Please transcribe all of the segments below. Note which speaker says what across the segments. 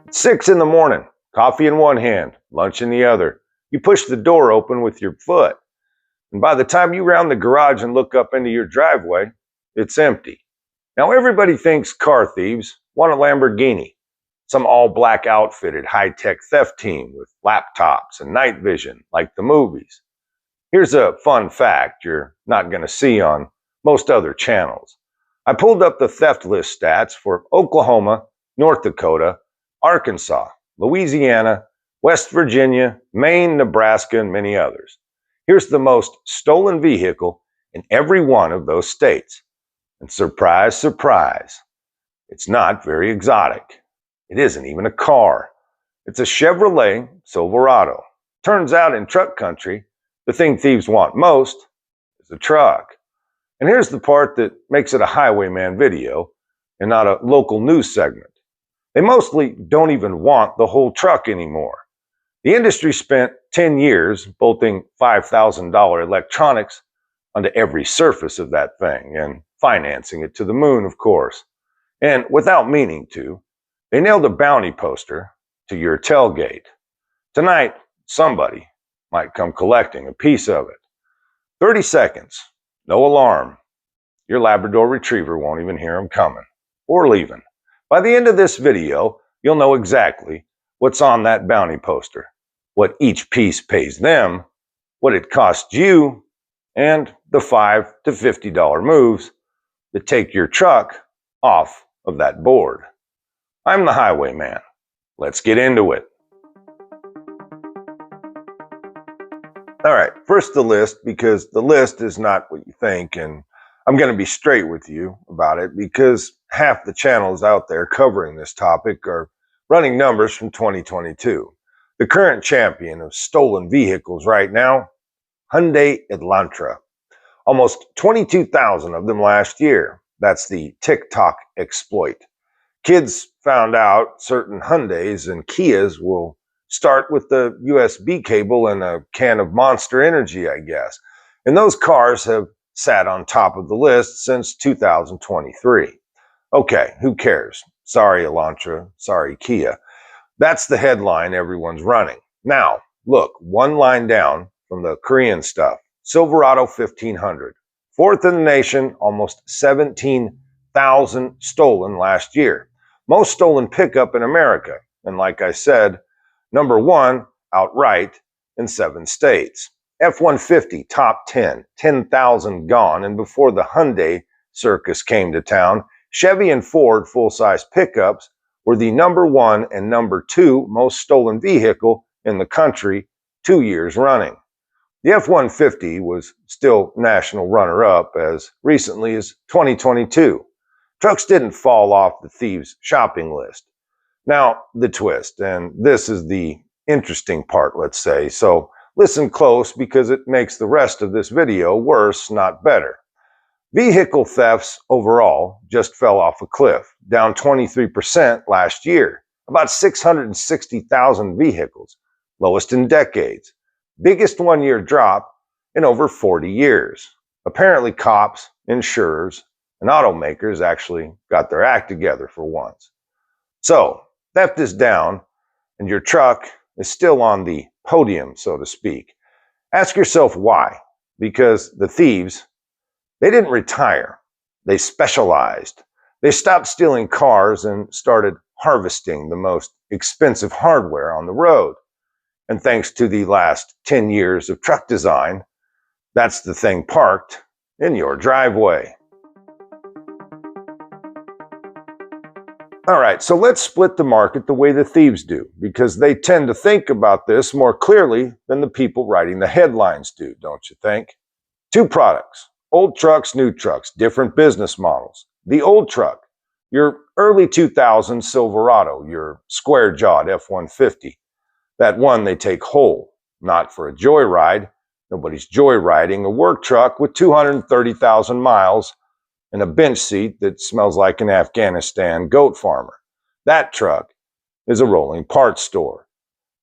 Speaker 1: It's 6 in the morning, coffee in one hand, lunch in the other. You push the door open with your foot, and by the time you round the garage and look up into your driveway, it's empty. Now everybody thinks car thieves want a Lamborghini, some all-black outfitted high-tech theft team with laptops and night vision like the movies. Here's a fun fact you're not going to see on most other channels. I pulled up the theft list stats for Oklahoma, North Dakota, Arkansas, Louisiana, West Virginia, Maine, Nebraska, and many others. Here's the most stolen vehicle in every one of those states. And surprise, surprise, it's not very exotic. It isn't even a car. It's a Chevrolet Silverado. Turns out in truck country, the thing thieves want most is a truck. And here's the part that makes it a highwayman video and not a local news segment. They mostly don't even want the whole truck anymore. The industry spent 10 years bolting $5,000 electronics onto every surface of that thing and financing it to the moon, of course. And without meaning to, they nailed a bounty poster to your tailgate. Tonight, somebody might come collecting a piece of it. 30 seconds, no alarm. Your Labrador Retriever won't even hear them coming or leaving. By the end of this video, you'll know exactly what's on that bounty poster, what each piece pays them, what it costs you, and the $5 to $50 moves that take your truck off of that board. I'm the Highwayman. Let's get into it. All right, first the list, because the list is not what you think, and I'm going to be straight with you about it because half the channels out there covering this topic are running numbers from 2022. The current champion of stolen vehicles right now, Hyundai Elantra. Almost 22,000 of them last year. That's the TikTok exploit. Kids found out certain Hyundais and Kias will start with the USB cable and a can of Monster Energy, I guess. And those cars have sat on top of the list since 2023. Okay, who cares? Sorry, Elantra. Sorry, Kia. That's the headline everyone's running. Now, look, one line down from the Korean stuff. Silverado 1500. Fourth in the nation, almost 17,000 stolen last year. Most stolen pickup in America. And like I said, number one outright in 7 states. F-150, top 10, 10,000 gone. And before the Hyundai circus came to town, Chevy and Ford full-size pickups were the number 1 and number 2 most stolen vehicle in the country 2 years running. The F-150 was still national runner-up as recently as 2022. Trucks didn't fall off the thieves' shopping list. Now, the twist, and this is the interesting part, let's say, so listen close because it makes the rest of this video worse, not better. Vehicle thefts overall just fell off a cliff, down 23% last year. About 660,000 vehicles, lowest in decades. Biggest one-year drop in over 40 years. Apparently cops, insurers, and automakers actually got their act together for once. So, theft is down, and your truck is still on the podium, so to speak. Ask yourself why. Because the thieves, they didn't retire. They specialized. They stopped stealing cars and started harvesting the most expensive hardware on the road. And thanks to the last 10 years of truck design, that's the thing parked in your driveway. All right, so let's split the market the way the thieves do, because they tend to think about this more clearly than the people writing the headlines do, don't you think? 2 products, old trucks, new trucks, different business models. The old truck, your early 2000s Silverado, your square-jawed F-150. That one they take whole, not for a joyride. Nobody's joyriding a work truck with 230,000 miles and a bench seat that smells like an Afghanistan goat farmer. That truck is a rolling parts store.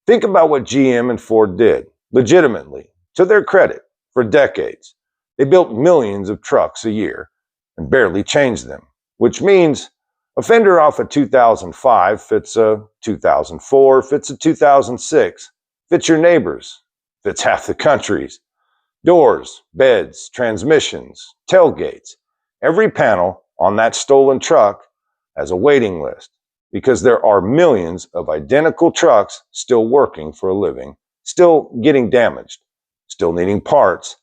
Speaker 1: Think about what GM and Ford did, legitimately, to their credit, for decades. They built millions of trucks a year and barely changed them, which means A fender off a 2005 fits a 2004, fits a 2006, fits your neighbors, fits half the country's. Doors, beds, transmissions, tailgates. Every panel on that stolen truck has a waiting list because there are millions of identical trucks still working for a living, still getting damaged, still needing parts,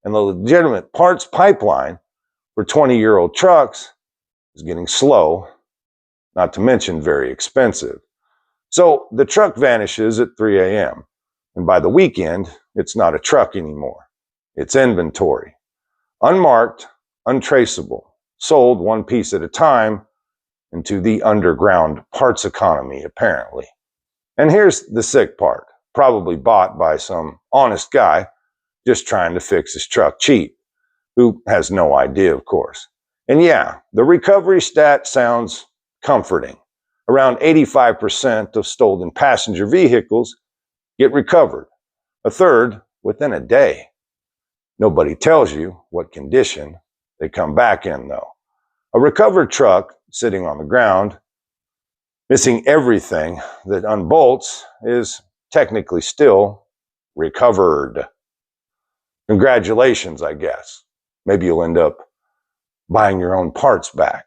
Speaker 1: and the legitimate parts pipeline for 20-year-old trucks is getting slow, not to mention very expensive. So the truck vanishes at 3 a.m., and by the weekend, it's not a truck anymore. It's inventory. Unmarked, untraceable, sold one piece at a time into the underground parts economy, apparently. And here's the sick part, probably bought by some honest guy just trying to fix his truck cheap, who has no idea, of course. And yeah, the recovery stat sounds comforting. Around 85% of stolen passenger vehicles get recovered, a third within a day. Nobody tells you what condition they come back in, though. A recovered truck sitting on the ground, missing everything that unbolts, is technically still recovered. Congratulations, I guess. Maybe you'll end up buying your own parts back.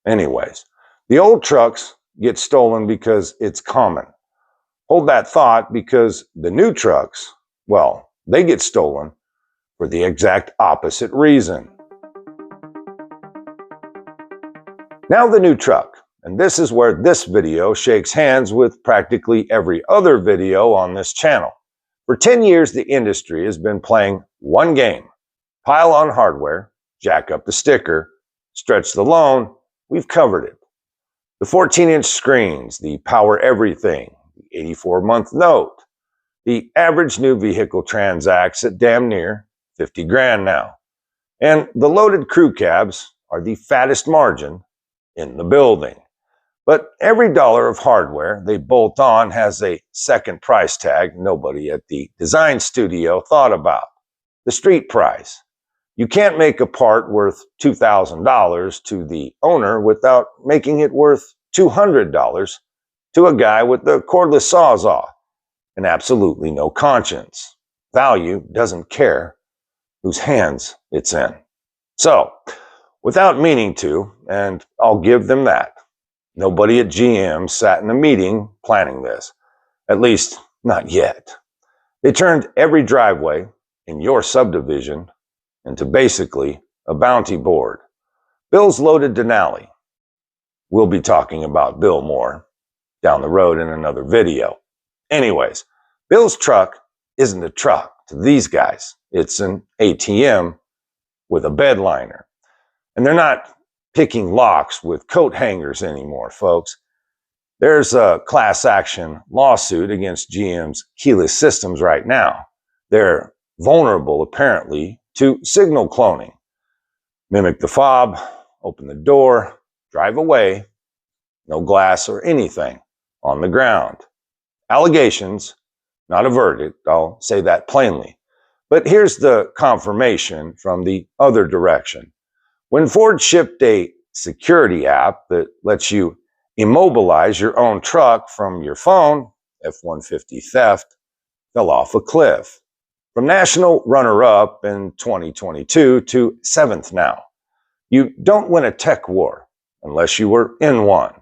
Speaker 1: Anyways, the old trucks get stolen because it's common. Hold that thought, because the new trucks, well, they get stolen for the exact opposite reason. Now the new truck, and this is where this video shakes hands with practically every other video on this channel. For 10 years, the industry has been playing one game: pile on hardware, jack up the sticker, stretch the loan. We've covered it. The 14-inch screens, the power everything, the 84-month note. The average new vehicle transacts at damn near 50 grand now. And the loaded crew cabs are the fattest margin in the building. But every dollar of hardware they bolt on has a second price tag nobody at the design studio thought about: the street price. You can't make a part worth $2,000 to the owner without making it worth $200 to a guy with the cordless sawzall and absolutely no conscience. Value doesn't care whose hands it's in. So, without meaning to, and I'll give them that, nobody at GM sat in a meeting planning this. At least, not yet. They turned every driveway in your subdivision into basically a bounty board. Bill's loaded Denali. We'll be talking about Bill more down the road in another video. Anyways, Bill's truck isn't a truck to these guys. It's an ATM with a bed liner. And they're not picking locks with coat hangers anymore, folks. There's a class action lawsuit against GM's keyless systems right now. They're vulnerable, apparently, to signal cloning. Mimic the fob, open the door, drive away, no glass or anything on the ground. Allegations, not a verdict, I'll say that plainly. But here's the confirmation from the other direction. When Ford shipped a security app that lets you immobilize your own truck from your phone, F-150 theft fell off a cliff. From national runner-up in 2022 to 7th now. You don't win a tech war unless you were in one.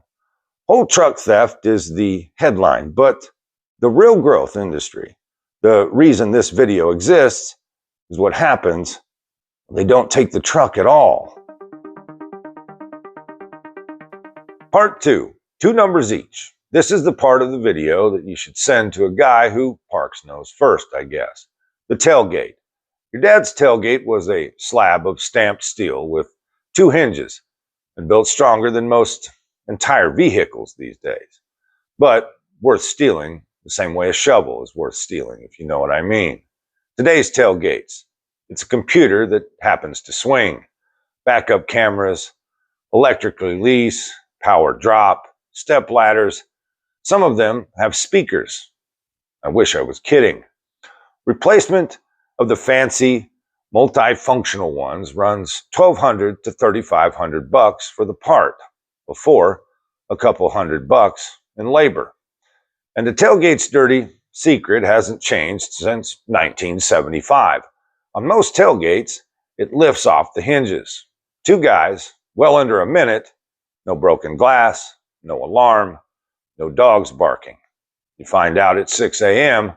Speaker 1: Whole truck theft is the headline, but the real growth industry, the reason this video exists, is what happens when they don't take the truck at all. Part 2, 2 numbers each. This is the part of the video that you should send to a guy who parks knows first, I guess. The tailgate. Your dad's tailgate was a slab of stamped steel with 2 hinges and built stronger than most entire vehicles these days. But worth stealing the same way a shovel is worth stealing, if you know what I mean. Today's tailgates. It's a computer that happens to swing. Backup cameras, electric release, power drop, step ladders. Some of them have speakers. I wish I was kidding. Replacement of the fancy multifunctional ones runs $1,200 to $3,500 for the part. before a couple $100 in labor. And the tailgate's dirty secret hasn't changed since 1975. On most tailgates, it lifts off the hinges. Two guys, well under a minute, no broken glass, no alarm, no dogs barking. You find out at 6 a.m.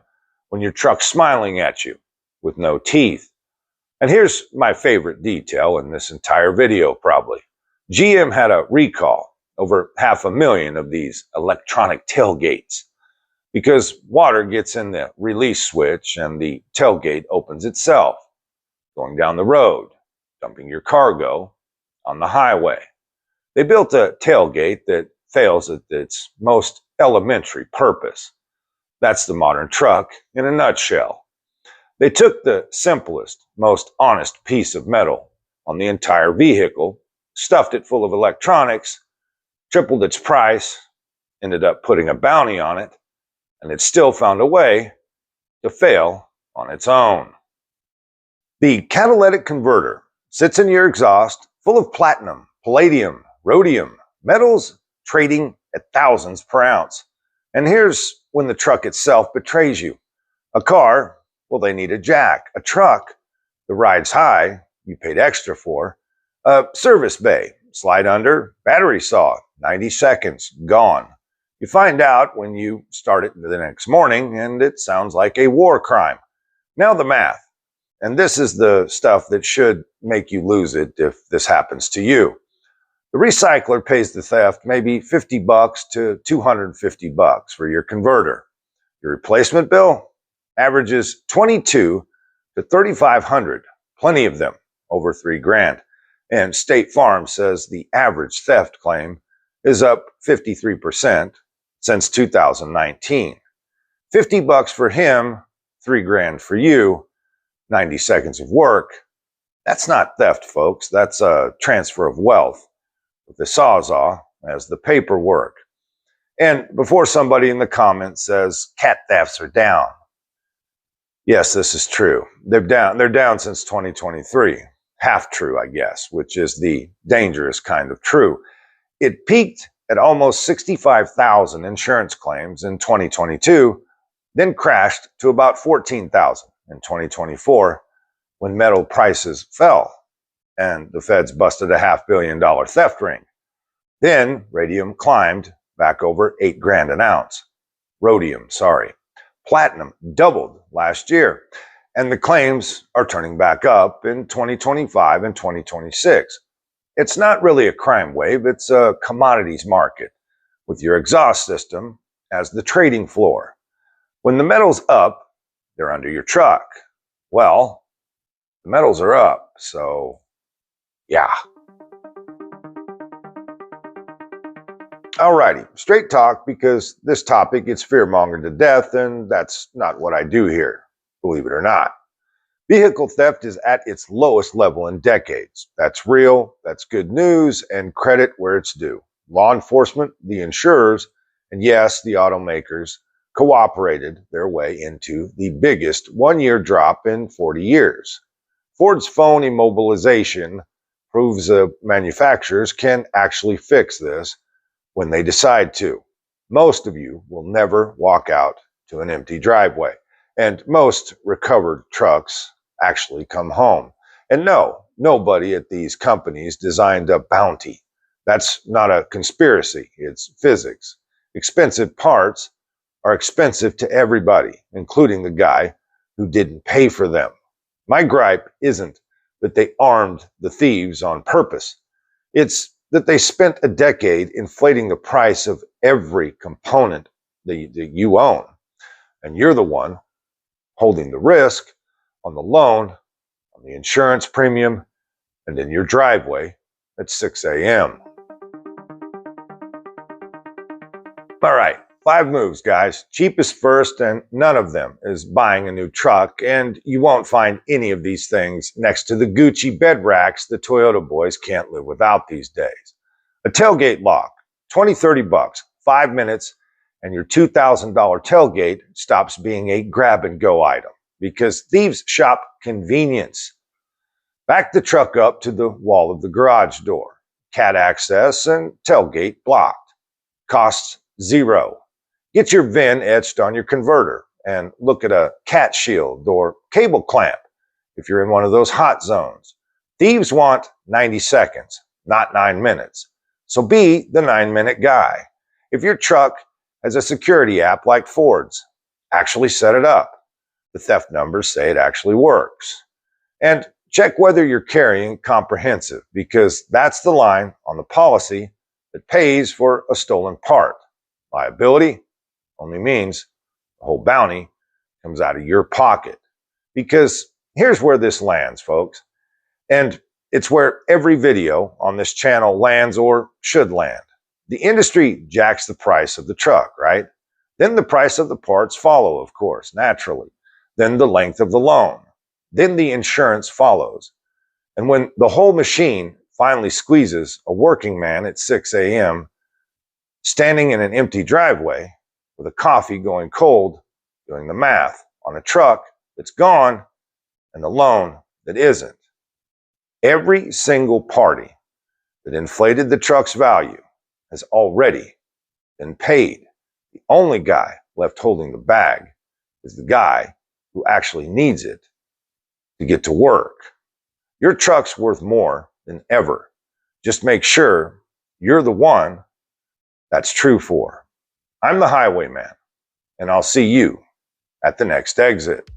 Speaker 1: when your truck's smiling at you with no teeth. And here's my favorite detail in this entire video probably. GM had a recall, over 500,000 of these electronic tailgates, because water gets in the release switch and the tailgate opens itself, going down the road, dumping your cargo on the highway. They built a tailgate that fails at its most elementary purpose. That's the modern truck in a nutshell. They took the simplest, most honest piece of metal on the entire vehicle, stuffed it full of electronics, tripled its price, ended up putting a bounty on it, and it still found a way to fail on its own. The catalytic converter sits in your exhaust full of platinum, palladium, rhodium, metals trading at thousands per ounce. And here's when the truck itself betrays you. A car, well, they need a jack. A truck, the ride's high, you paid extra for. A service bay, slide under, battery saw, 90 seconds, gone. You find out when you start it the next morning, and it sounds like a war crime. Now the math. And this is the stuff that should make you lose it if this happens to you. The recycler pays the theft maybe $50 to $250 for your converter. Your replacement bill averages $2,200 to $3,500. Plenty of them, over $3,000. And State Farm says the average theft claim is up 53% since 2019. $50 for him, $3,000 for you, 90 seconds of work. That's not theft, folks. That's a transfer of wealth with the sawzall as the paperwork. And before somebody in the comments says cat thefts are down, yes, this is true. They're down since 2023. Half true, I guess, which is the dangerous kind of true. It peaked at almost 65,000 insurance claims in 2022, then crashed to about 14,000 in 2024 when metal prices fell and the feds busted a $500 million theft ring. Then rhodium climbed back over $8,000 an ounce. Platinum doubled last year, and the claims are turning back up in 2025 and 2026. It's not really a crime wave, it's a commodities market, with your exhaust system as the trading floor. When the metal's up, they're under your truck. Well, the metals are up, so yeah. Alrighty, straight talk, because this topic gets fear-mongered to death, and that's not what I do here, believe it or not. Vehicle theft is at its lowest level in decades. That's real, that's good news, and credit where it's due. Law enforcement, the insurers, and yes, the automakers cooperated their way into the biggest one-year drop in 40 years. Ford's phone immobilization proves manufacturers can actually fix this when they decide to. Most of you will never walk out to an empty driveway, and most recovered trucks actually come home. And no, nobody at these companies designed a bounty. That's not a conspiracy, it's physics. Expensive parts are expensive to everybody, including the guy who didn't pay for them. My gripe isn't that they armed the thieves on purpose. It's that they spent a decade inflating the price of every component that you own. And you're the one holding the risk on the loan, on the insurance premium, and in your driveway at 6 a.m. All right, 5 moves, guys. Cheapest first, and none of them is buying a new truck, and you won't find any of these things next to the Gucci bed racks the Toyota boys can't live without these days. A tailgate lock, $20-$30, 5 minutes, and your $2,000 tailgate stops being a grab-and-go item, because thieves shop convenience. Back the truck up to the wall of the garage door. cat access, and tailgate blocked. Costs $0. Get your VIN etched on your converter and look at a cat shield or cable clamp if you're in one of those hot zones. Thieves want 90 seconds, not 9 minutes. So be the 9-minute guy. If your truck has a security app like Ford's, actually set it up. The theft numbers say it actually works. And check whether you're carrying comprehensive, because that's the line on the policy that pays for a stolen part. Liability only means the whole bounty comes out of your pocket. Because here's where this lands, folks. And it's where every video on this channel lands or should land. The industry jacks the price of the truck, right? Then the price of the parts follow, of course, naturally. Then the length of the loan. Then the insurance follows. And when the whole machine finally squeezes a working man at 6 a.m., standing in an empty driveway with a coffee going cold, doing the math on a truck that's gone and the loan that isn't. Every single party that inflated the truck's value has already been paid. The only guy left holding the bag is the guy who actually needs it to get to work. Your truck's worth more than ever. Just make sure you're the one that's true for. I'm the highwayman, and I'll see you at the next exit.